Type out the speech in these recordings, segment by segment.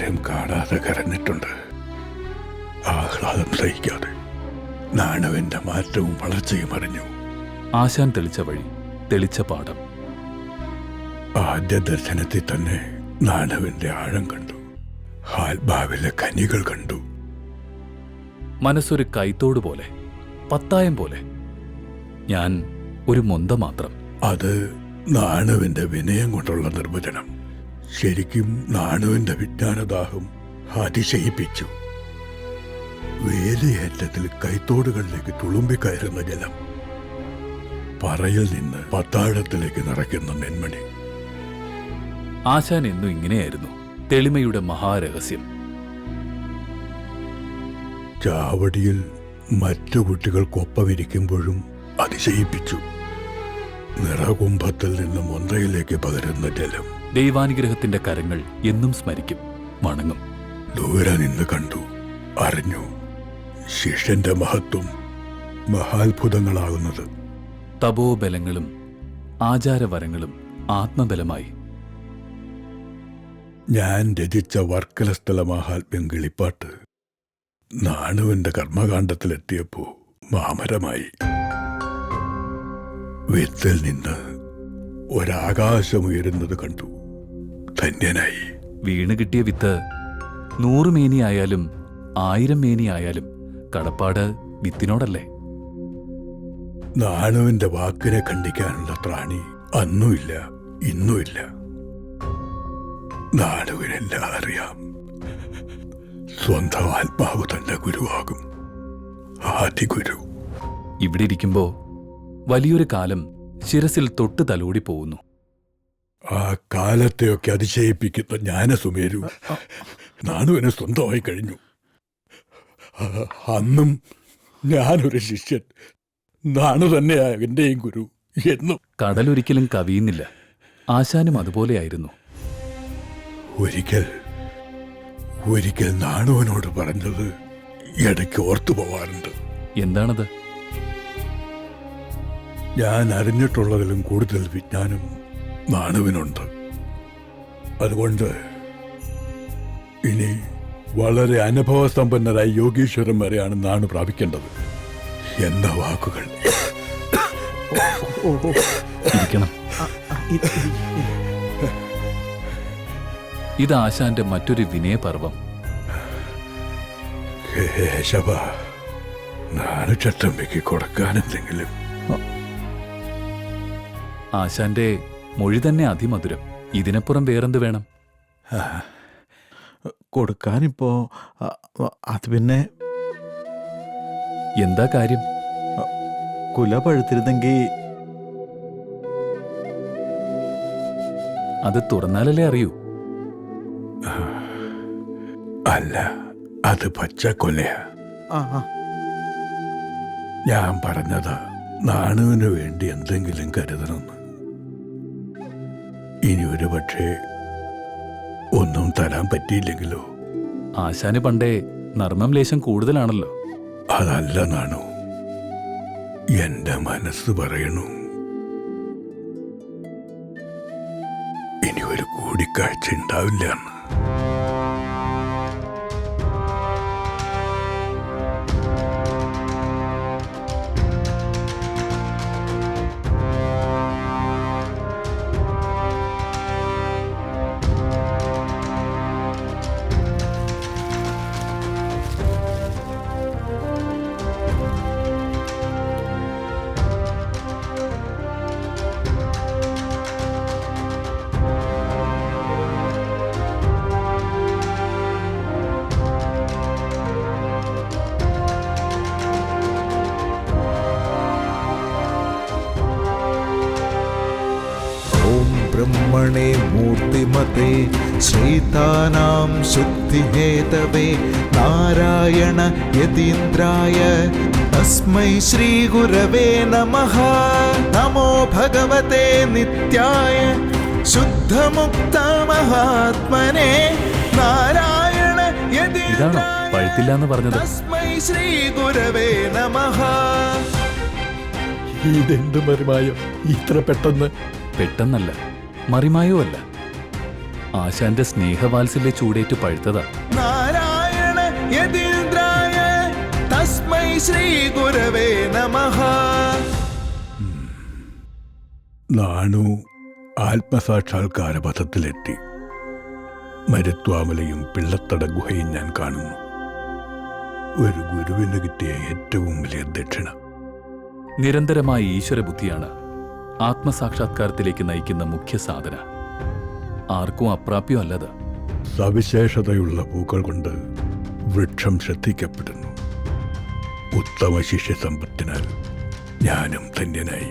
നേരം കാണാതെ കരഞ്ഞിട്ടുണ്ട്. ആഹ്ലാദം സഹിക്കാതെ നാണുവിന്റെ മാറ്റവും വളർച്ചയും അറിഞ്ഞു. ആശാൻ തെളിച്ച വഴി, തെളിച്ച പാഠം. ആദ്യ ദർശനത്തിൽ തന്നെ നാണുവിന്റെ ആഴം കണ്ടു, ആത്മാവിലെ കനികൾ കണ്ടു. മനസ്സൊരു കൈത്തോട് പോലെ, പത്തായം പോലെ. ഞാൻ ഒരു മൊന്ത മാത്രം. അത് നാണുവിന്റെ വിനയം കൊണ്ടുള്ള നിർവചനം. ശരിക്കും നാണുവിന്റെ വിജ്ഞാനദാഹം അതിശയിപ്പിച്ചു. വേലിയേറ്റത്തിൽ കൈത്തോടുകളിലേക്ക് തുളുമ്പിക്കയറുന്ന ജലം, പറയിൽ നിന്ന് പത്താഴത്തിലേക്ക് നിറയ്ക്കുന്ന നെന്മണി. ആശാൻ എന്നും ഇങ്ങനെയായിരുന്നു, തെളിമയുടെ മഹാരഹസ്യം. ചാവടിയിൽ മറ്റു കുട്ടികൾക്കൊപ്പമിരിക്കുമ്പോഴും അതിശയിപ്പിച്ചു. നിറകുംഭത്തിൽ നിന്ന് മൊന്തയിലേക്ക് പകരുന്ന ജലം. ദൈവാനുഗ്രഹത്തിന്റെ കരങ്ങൾ എന്നും സ്മരിക്കും, വണങ്ങും. ദൂരെ നിന്ന് കണ്ടു, അറിഞ്ഞു ശിഷ്യന്റെ മഹത്വം മഹാത്ഭുതങ്ങളാകുന്നത്. തപോബലങ്ങളും ആചാരവരങ്ങളും ആത്മബലമായി. ഞാൻ രചിച്ച വർക്കലസ്ഥല മഹാത്മ്യം കിളിപ്പാട്ട് നാണുവിന്റെ കർമ്മകാണ്ഡത്തിലെത്തിയപ്പോ മാമരമായി. വിത്തിൽ നിന്ന് ഒരാകാശമുയരുന്നത് കണ്ടു, ധന്യനായി. വീണ് കിട്ടിയ വിത്ത് 100 മേനിയായാലും 1000 മേനിയായാലും കടപ്പാട് വിത്തിനോടല്ലേ? നാണുവിന്റെ വാക്കിനെ ഖണ്ഡിക്കാനുള്ള ത്രാണി അന്നുമില്ല, ഇന്നുമില്ല. നാണുവിനെല്ലാം അറിയാം. സ്വന്തം ആത്മാവ് തന്നെ ഗുരുവാകും, ആദിഗുരു. ഇവിടെ ഇരിക്കുമ്പോ വലിയൊരു കാലം ശിരസിൽ തൊട്ട് തലോടി പോകുന്നു. ആ കാലത്തെയൊക്കെ അതിശയിപ്പിക്കുന്ന ജ്ഞാനസുമേരു നാണുവിനെ സ്വന്തമായി കഴിഞ്ഞു. അന്നും ഞാനൊരു ശിഷ്യൻ, നാണു തന്നെയാ എന്റെയും ഗുരു എന്നും. കടലൊരിക്കലും കവിയുന്നില്ല. ആശാനും അതുപോലെയായിരുന്നു. ഒരിക്കൽ നാണുവിനോട് പറഞ്ഞത് ഇടയ്ക്ക് ഓർത്തു പോവാറുണ്ട്. എന്താണത്? ഞാൻ അറിഞ്ഞിട്ടുള്ളതിലും കൂടുതൽ വിജ്ഞാനം നാണുവിനുണ്ട്. അതുകൊണ്ട് ഇനി വളരെ അനുഭവസമ്പന്നരായ യോഗീശ്വരന്മാരെയാണ് നാണു പ്രാപിക്കേണ്ടത് എന്ന വാക്കുകൾ. ഇരിക്കണം. ഇത് ആശാന്റെ മറ്റൊരു വിനയപർവം. കേശവ, നാണു ചട്ടമ്പയ്ക്ക് കൊടുക്കാനെന്തെങ്കിലും? ആശാന്റെ മൊഴി തന്നെ അതിമധുരം. ഇതിനപ്പുറം വേറെന്ത് വേണം? കൊടുക്കാനിപ്പോ അത് പിന്നെ എന്താ കാര്യം? കുല പഴുത്തിരുന്നെങ്കിൽ അത് തുറന്നാലല്ലേ അറിയൂ. അല്ല, അത് പച്ചക്കൊലയാ. ഞാൻ പറഞ്ഞതാ നാണുവിന് വേണ്ടി എന്തെങ്കിലും കരുതണമെന്ന്. ഇനി ഒരു പക്ഷേ ഒന്നും തരാൻ പറ്റിയില്ലെങ്കിലോ? ആശാന് പണ്ടേ നർമ്മം ലേശം കൂടുതലാണല്ലോ. അതല്ല നാണു, എന്റെ മനസ്സ് പറയണു ഇനി ഒരു കൂടിക്കാഴ്ച ഉണ്ടാവില്ല എന്ന്. ब्रह्मणे मूर्तिमते श्रीतानां शुद्धिहेतवे नारायण यतीन्द्राय तस्मै श्रीगुरवे नमः। नमो भगवते नित्याय शुद्धमुक्तमहात्मने नारायण यतीन्द्राय तस्मै श्रीगुरवे नमः। ഇതെന്ത് മറിമായം ഇത്ര പെട്ടെന്ന്? പെട്ടെന്നല്ല, മറിമായോ അല്ല. ആശാന്റെ സ്നേഹവാത്സല്യ ചൂടേറ്റ് പഴുത്തതാ. നാരായണ യതീന്ദ്രായ തസ്മൈ ശ്രീ ഗുരവേ നമഃ. നാണു ആത്മസാക്ഷാത്കാര പഥത്തിലെത്തി. മരുത്വാമലയും പിള്ളത്തട ഗുഹയും ഞാൻ കാണുന്നു. ഒരു ഗുരുവിന് കിട്ടിയ ഏറ്റവും വലിയ ദക്ഷിണ. നിരന്തരമായ ഈശ്വരബുദ്ധിയാണ് ആത്മസാക്ഷാത്കാരത്തിലേക്ക് നയിക്കുന്ന മുഖ്യ സാധന. ആർക്കും അപ്രാപ്യം അല്ലത്. സവിശേഷതയുള്ള പൂക്കൾ കൊണ്ട് വൃക്ഷം ശ്രദ്ധിക്കപ്പെടുന്നു. ഉത്തമ ശിഷ്യസമ്പത്തിനാൽ ഞാനും ധന്യനായി.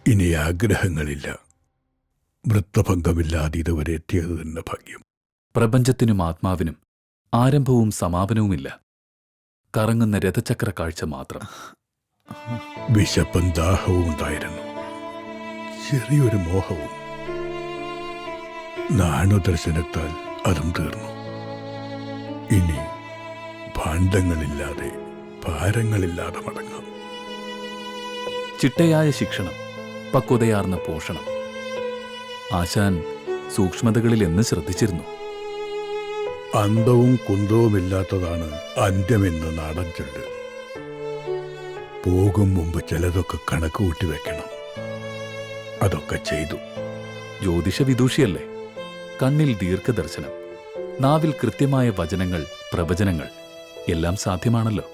ഇനി ആഗ്രഹങ്ങളില്ല. വൃത്തഭംഗമില്ലാതെ ഇതുവരെ എത്തിയത് തന്നെ ഭാഗ്യം. പ്രപഞ്ചത്തിനും ആത്മാവിനും ആരംഭവും സമാപനവുമില്ല. കറങ്ങുന്ന രഥചക്ര കാഴ്ച മാത്രം. വിശപ്പും ദാഹവും ഉണ്ടായിരുന്നു, ചെറിയൊരു മോഹവും. നാണുദർശനത്താൽ അതും തീർന്നു. ഇനി ഭാണ്ഡങ്ങളില്ലാതെ ഭാരങ്ങളില്ലാതെ മടങ്ങാം. ചിട്ടയായ ശിക്ഷണം, പക്വതയാർന്ന പോഷണം. ആശാൻ സൂക്ഷ്മതകളിൽ എന്ന് ശ്രദ്ധിച്ചിരുന്നു. അന്തവും കുന്തവുമില്ലാത്തതാണ് അന്ത്യമെന്ന് നാടൻ ചൊല്ല്. പോകും മുമ്പ് ചിലതൊക്കെ കണക്ക് കൂട്ടി വെക്കണം. അതൊക്കെ ചെയ്തു. ജ്യോതിഷ വിദൂഷിയല്ലേ. കണ്ണിൽ ദീർഘദർശനം, നാവിൽ കൃത്യമായ വചനങ്ങൾ, പ്രവചനങ്ങൾ എല്ലാം സാധ്യമാണല്ലോ.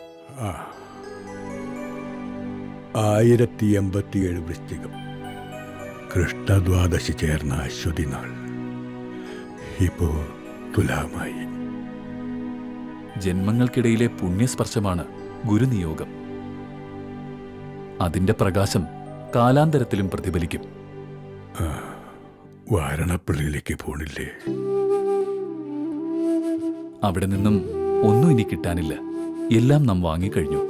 1087 വൃശ്ചികം കൃഷ്ണദ്വാദശി ചേർന്ന അശ്വതി നാൾ. ഇപ്പോ തുലാമായി. ജന്മങ്ങൾക്കിടയിലെ പുണ്യസ്പർശമാണ് ഗുരുനിയോഗം. അതിന്റെ പ്രകാശം കാലാന്തരത്തിലും പ്രതിഫലിക്കും. വാരണപ്പള്ളിയിലേക്ക് പോണില്ലേ? അവിടെ നിന്നും ഒന്നും ഇനി കിട്ടാനില്ല. എല്ലാം നാം വാങ്ങിക്കഴിഞ്ഞു.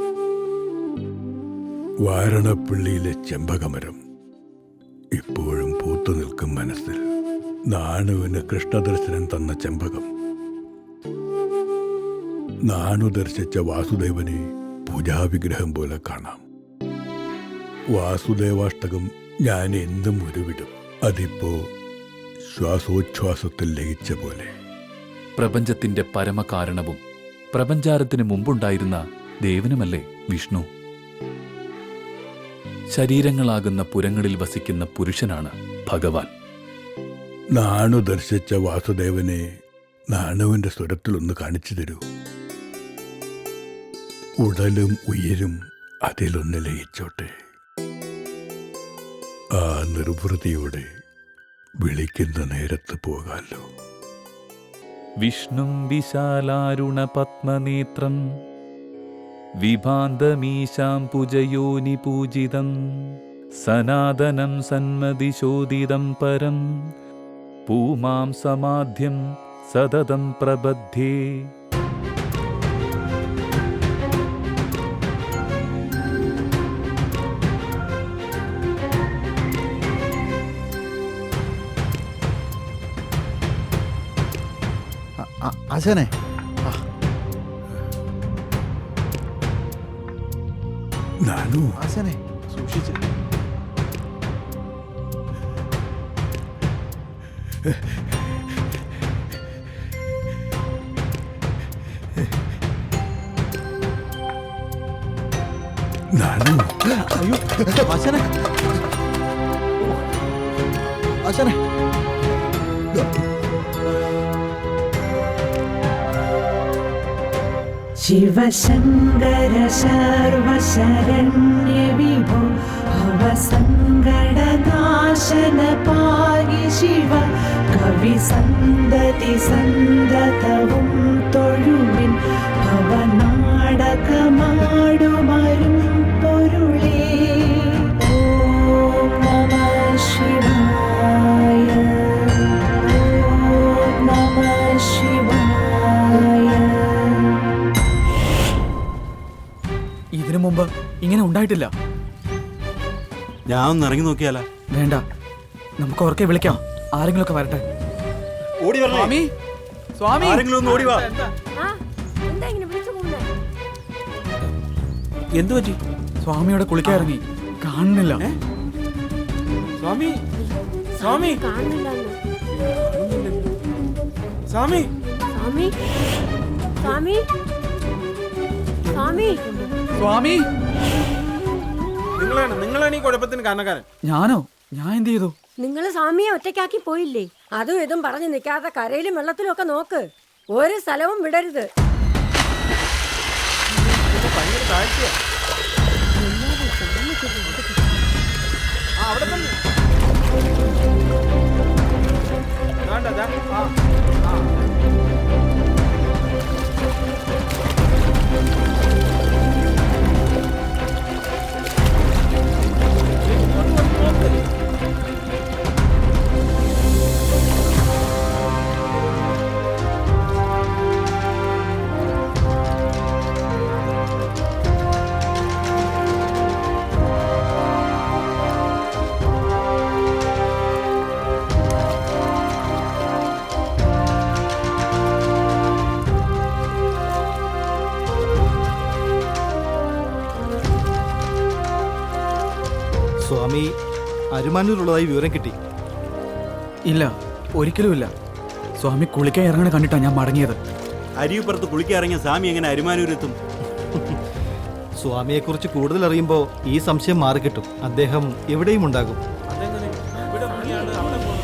വാരണപ്പള്ളിയിലെ ചെമ്പകമരം ഇപ്പോഴും പൂത്തു നിൽക്കും മനസ്സിൽ. നാണുവിന് കൃഷ്ണദർശനം തന്ന ചെമ്പകം. നാണു ദർശിച്ച വാസുദേവനെ പൂജാവിഗ്രഹം പോലെ കാണാം. വാസുദേവാഷ്ടകം ഞാൻ എന്തും ഉരുവിടും. അതിപ്പോ ശ്വാസോച്ഛ്വാസത്തിൽ ലയിച്ച പോലെ. പ്രപഞ്ചത്തിന്റെ പരമകാരണവും പ്രപഞ്ചാരത്തിന് മുമ്പുണ്ടായിരുന്ന ദേവനുമല്ലേ വിഷ്ണു. ശരീരങ്ങളാകുന്ന പുരങ്ങളിൽ വസിക്കുന്ന പുരുഷനാണ് ഭഗവാൻ. നാണു ദർശിച്ച വാസുദേവനെ നാണുവിന്റെ സ്വരത്തിലൊന്ന് കാണിച്ചു തരൂ. ഉടലും ഉയരും അതിലൊന്ന് ലയിച്ചോട്ടെ. ആ നിർവൃതിയോടെ വിളിക്കുന്ന നേരത്ത് പോകാലോ. വിഷ്ണും വിശാലാരുണ പത്മനേത്രം വിഭാന്തമീശാം പൂജയോനി പൂജിതം സനാതനം സന്മതിശോദിതം പരം പൂമാം സമാധ്യം സതതം പ്രബദ്ധേ. ആശാനെ, നാണു, ആശാനെ സൂക്ഷിച്ച്. നാണു, അയ്യോ ആശാനെ, ആശാനെ. शिवशङ्कर सर्वशरण्यविभो भवसङ्कटनाशन पाहि शिव कविसन्दति सन्दतवुं തൊഴുവിൻ ഭവനാടകമാടുമരും പൊരുളേ. ഓം നമഃ ശിവായ, ഓം നമഃ ശിവായ. ഇതിനു മുമ്പ് ഇങ്ങനെ ഉണ്ടായിട്ടില്ല. ഞാൻ ഒന്ന് ഇറങ്ങി നോക്കിയാലോ? വേണ്ട, നമുക്ക് ഉറക്കെ വിളിക്കാം. ആരെങ്കിലുമൊക്കെ വരട്ടെ. ഓടി വരണേ. സ്വാമി, സ്വാമി, ആരെങ്കിലും ഒന്ന് ഓടി വാ. എന്തു പറ്റി? സ്വാമിയോടെ കുളിക്കാൻ ഇറങ്ങി, കാണുന്നില്ല. സ്വാമി, സ്വാമി കാണുന്നില്ലെന്ന്. സ്വാമി സ്വാമി സ്വാമി സ്വാമി സ്വാമി നിങ്ങളാണ് ഈ കുഴപ്പത്തിന് കാരണക്കാരൻ. ഞാനോ? ഞാൻ എന്ത് ചെയ്തു? നിങ്ങൾ സ്വാമിയെ ഒറ്റയ്ക്കാക്കി പോയില്ലേ? അതും ഇതും പറഞ്ഞു നിൽക്കാതെ കരയിലും വെള്ളത്തിലും ഒക്കെ നോക്ക്. ഒരു സ്ഥലവും വിടരുത്. ഭയങ്കര താഴ്ചയാ. അവിടെ തന്നെ. ദാണ്ട, ദാ. ആ. സ്വാമി അരുമാനൂരുള്ളതായി വിവരം കിട്ടി. ഇല്ല, ഒരിക്കലുമില്ല. സ്വാമി കുളിക്കാൻ ഇറങ്ങണ കണ്ടിട്ടാ ഞാൻ മടങ്ങിയത്. അരിയുപ്പുറത്ത് കുളിക്കിറങ്ങിയ സ്വാമി എങ്ങനെ അരുമാനൂരെത്തും? സ്വാമിയെക്കുറിച്ച് കൂടുതൽ അറിയുമ്പോൾ ഈ സംശയം മാറിക്കിട്ടും. അദ്ദേഹം എവിടെയും ഉണ്ടാകും. അതെങ്ങനെ? ഇവിടെ മുങ്ങിയാണ് അവിടെ പോകുന്നത്.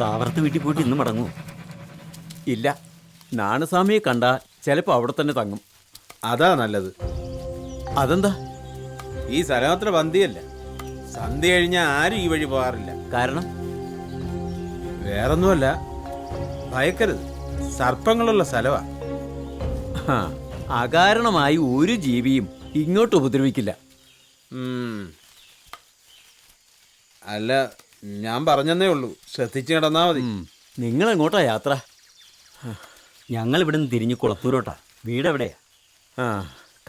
താവറത്ത് വീട്ടിൽ പോയിട്ട് ഇന്ന് മടങ്ങൂ? ഇല്ല, നാണസ്വാമിയെ കണ്ട ചിലപ്പോ അവിടെ തന്നെ തങ്ങും. അതാ നല്ലത്. അതെന്താ? ഈ സ്ഥലമത്ര ബന്ധിയല്ല. സന്ധ്യ കഴിഞ്ഞാൽ ആരും ഈ വഴി പോകാറില്ല. കാരണം? വേറൊന്നുമല്ല, ഭയക്കരുത്. സർപ്പങ്ങളുള്ള സ്ഥലമാ. അകാരണമായി ഒരു ജീവിയും ഇങ്ങോട്ട് ഉപദ്രവിക്കില്ല. അല്ല, ഞാൻ പറഞ്ഞെന്നേ ഉള്ളൂ. ശ്രദ്ധിച്ചു കിടന്നാ മതി. നിങ്ങൾ എങ്ങോട്ടാ യാത്ര? ഞങ്ങൾ ഇവിടെ നിന്ന് തിരിഞ്ഞ് കുളത്തൂരോട്ടാ. വീട് എവിടെയാ?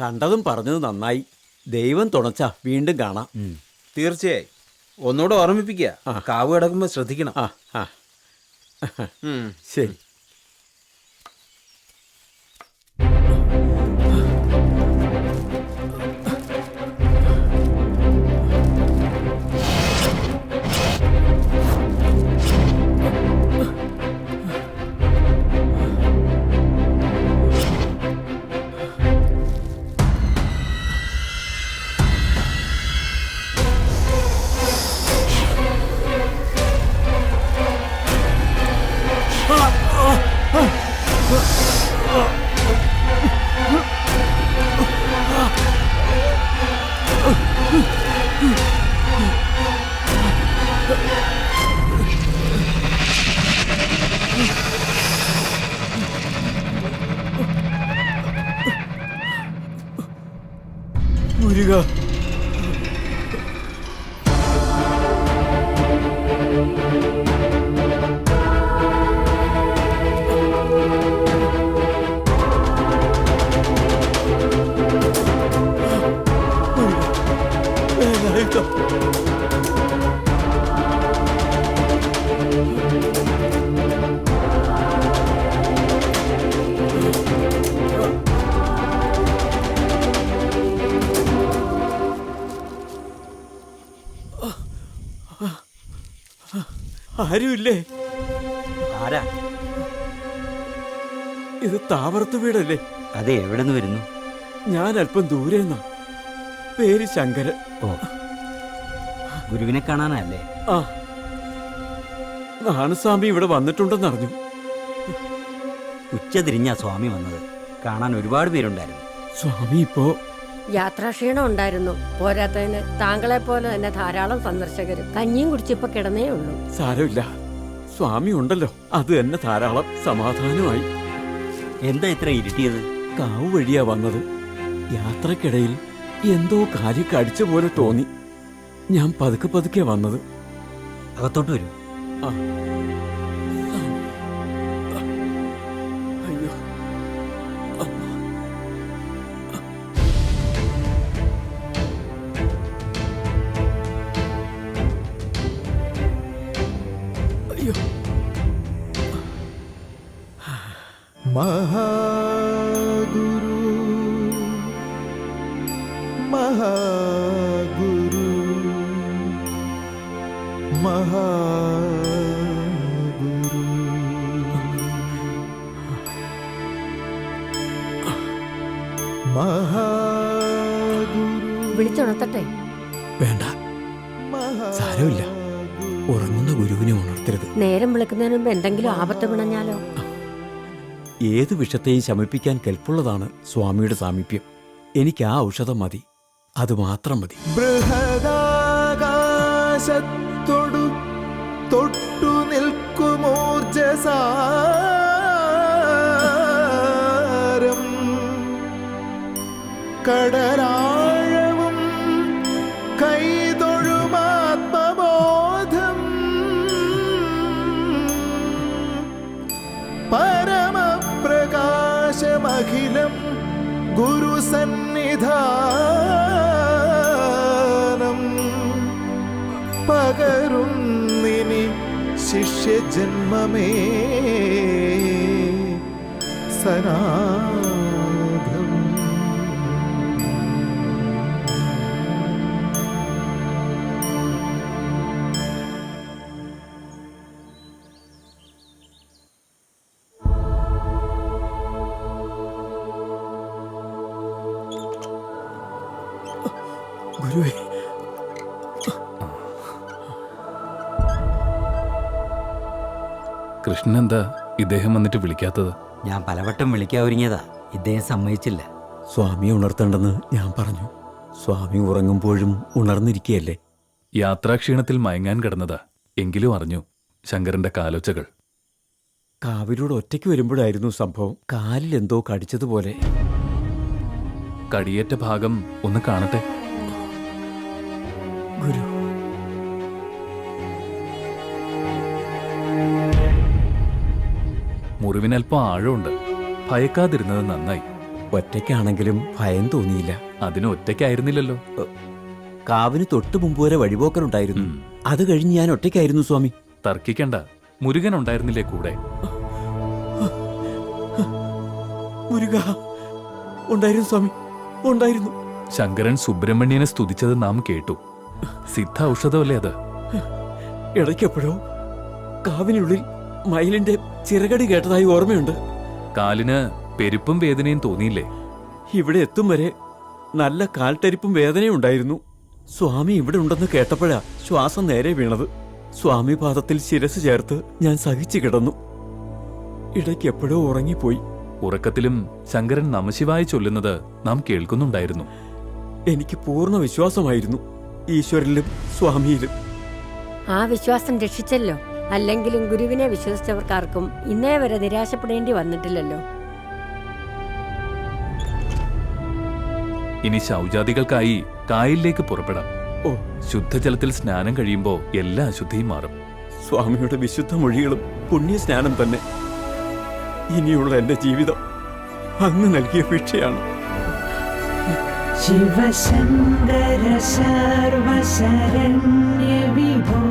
കണ്ടതും പറഞ്ഞത് നന്നായി. ദൈവം തുണച്ചാ വീണ്ടും കാണാം. തീർച്ചയായും. ഒന്നുകൂടെ ഓർമ്മിപ്പിക്കുക, കാവ് കിടക്കുമ്പോ ശ്രദ്ധിക്കണം. ശരി. മുരുക, ആരുമില്ലേ? ആരാ ഇത്? താവറത്ത് വീടല്ലേ? അതെ, എവിടെ നിന്ന് വരുന്നു? ഞാൻ അല്പം ദൂരെ നിന്നാ. പേര് ശങ്കരൻ. ഓ, ഗുരുവിനെ കാണാനല്ലേ? ആ, നാണസ്വാമി ഇവിടെ വന്നിട്ടുണ്ടെന്നറിഞ്ഞു. ഉച്ച തിരിഞ്ഞാ സ്വാമി വന്നത്. കാണാൻ ഒരുപാട് പേരുണ്ടായിരുന്നു. സ്വാമി ഇപ്പോ യാത്രാക്ഷീണം ഉണ്ടായിരുന്നു. പോരാത്തതിന് താങ്കളെ പോലെ തന്നെ ധാരാളം സന്ദർശകരും. കഞ്ഞിയും കുടിച്ചിപ്പോ കിടന്നേ ഉള്ളൂ. സാരമില്ല, സ്വാമി ഉണ്ടല്ലോ, അത് തന്നെ ധാരാളം. സമാധാനമായി. എന്താ ഇത്ര ഇരുട്ടിയത്? കാവ് വഴിയാ വന്നത്. യാത്രക്കിടയിൽ എന്തോ കാര്യം കടിച്ച പോലെ തോന്നി. ഞാൻ പതുക്കെ പതുക്കെ വന്നത്. അകത്തോട്ട് വരൂ. ആ, അയ്യോ, മഹാഗുരു മഹാഗുരു മഹാഗുരു മഹാഗുരു വിളിച്ചുണർത്തട്ടെ? വേണ്ട, സാരമില്ല. ഉറങ്ങുന്ന ഗുരുവിനെ ഉണർത്തരുത്. നേരം വിളിക്കുന്നതിന് മുമ്പ് എന്തെങ്കിലും ആപത്ത് പിണഞ്ഞാലോ? ഏത് വിഷത്തെയും ശമിപ്പിക്കാൻ കെൽപ്പുള്ളതാണ് സ്വാമിയുടെ സാമീപ്യം. എനിക്ക് ആ ഔഷധം മതി, അത് മാത്രം മതി. ബൃഹദാകാശത്തൊടു തൊട്ടു നിൽക്കുമോർജസാരം കടലാഴവും കൈതൊഴുമാത്മബോധം പരമപ്രകാശമഖിലം ഗുരുസന്നിധാനം പകരുന്നിനി ശിഷ്യജന്മമേ സനാഥം. ഗുരുവേ, കൃഷ്ണൻ എന്താ ഇദ്ദേഹം വന്നിട്ട് വിളിക്കാത്തത്? ഞാൻ പലവട്ടം വിളിക്കാൻ ഒരുങ്ങിയതാ, ഇദ്ദേഹം സമ്മതിച്ചില്ല. സ്വാമി ഉണർത്തേണ്ടെന്ന് ഞാൻ പറഞ്ഞു. സ്വാമി ഉറങ്ങുമ്പോഴും ഉണർന്നിരിക്കുകയല്ലേ. യാത്രാക്ഷീണത്തിൽ മയങ്ങാൻ കിടന്നതാ. എങ്കിലും അറിഞ്ഞു ശങ്കരന്റെ കാലൊച്ചകൾ. കാവിലൂടെ ഒറ്റയ്ക്ക് വരുമ്പോഴായിരുന്നു സംഭവം. കാലിൽ എന്തോ കടിച്ചതുപോലെ. കടിയേറ്റ ഭാഗം ഒന്ന് കാണട്ടെ. ഗുരു, മുറിവിനൽപ്പം ആഴമുണ്ട്. ഭയക്കാതിരുന്നത് നന്നായി. ഒറ്റയ്ക്കാണെങ്കിലും ഭയം തോന്നിയില്ല. അതിന് ഒറ്റയ്ക്കായിരുന്നില്ലല്ലോ. കാവിന് തൊട്ടു മുമ്പ് വരെ വഴിപോക്കനുണ്ടായിരുന്നു. അത് കഴിഞ്ഞ് ഞാൻ ഒറ്റയ്ക്കായിരുന്നു സ്വാമി. തർക്കിക്കണ്ട, മുരുകൻ ഉണ്ടായിരുന്നില്ലേ കൂടെ? മുരുക ഉണ്ടായിരുന്നു സ്വാമി, ഉണ്ടായിരുന്നു. ശങ്കരൻ സുബ്രഹ്മണ്യനെ സ്തുതിച്ചത് നാം കേട്ടു. സിദ്ധ ഔഷധമല്ലേ അത്? ഇടയ്ക്കെപ്പോഴോ കാവിനുള്ളിൽ മയിലിന്റെ ചിറകടി കേട്ടതായി ഓർമ്മയുണ്ട്. കാലിന് പെരുപ്പും വേദനയും തോന്നിയില്ലേ? ഇവിടെ എത്തും വരെ നല്ല കാൽത്തരിപ്പും വേദനയും ഉണ്ടായിരുന്നു. സ്വാമി ഇവിടെ ഉണ്ടെന്ന് കേട്ടപ്പോഴാ ശ്വാസം നേരെ വീണത്. സ്വാമി പാദത്തിൽ ശിരസ് ചേർത്ത് ഞാൻ സഹിച്ചു കിടന്നു. ഇടയ്ക്ക് എപ്പോഴോ ഉറങ്ങിപ്പോയി. ഉറക്കത്തിലും ശങ്കരൻ നമശിവായി ചൊല്ലുന്നത് നാം കേൾക്കുന്നുണ്ടായിരുന്നു. എനിക്ക് പൂർണ്ണ വിശ്വാസമായിരുന്നു ഈശ്വരനിലും സ്വാമിയിലും. ആ വിശ്വാസം രക്ഷിച്ചല്ലോ. അല്ലെങ്കിലും ഗുരുവിനെ വിശ്വസിച്ചവർക്കാർക്കും ഇന്നേ വരെ നിരാശപ്പെടേണ്ടി വന്നിട്ടില്ലല്ലോ. ഇനി ശൗചാദികൾക്കായി കായലിലേക്ക് പുറപ്പെടാം. ഓ, ശുദ്ധജലത്തിൽ സ്നാനം കഴിയുമ്പോ എല്ലാ അശുദ്ധിയും മാറും. സ്വാമിയുടെ വിശുദ്ധ മൊഴികളും പുണ്യസ്നാനം തന്നെ. ഇനിയുള്ള എന്റെ ജീവിതം അങ്ങ് നൽകിയ ഭിക്ഷയാണ്. ശിവശങ്കര സർവശരണ്യ വിഭോ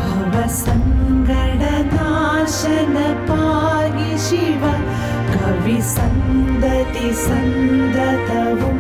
ഭവസങ്കടനാശന പാഹി ശിവ കവി സന്തതി സന്തതവും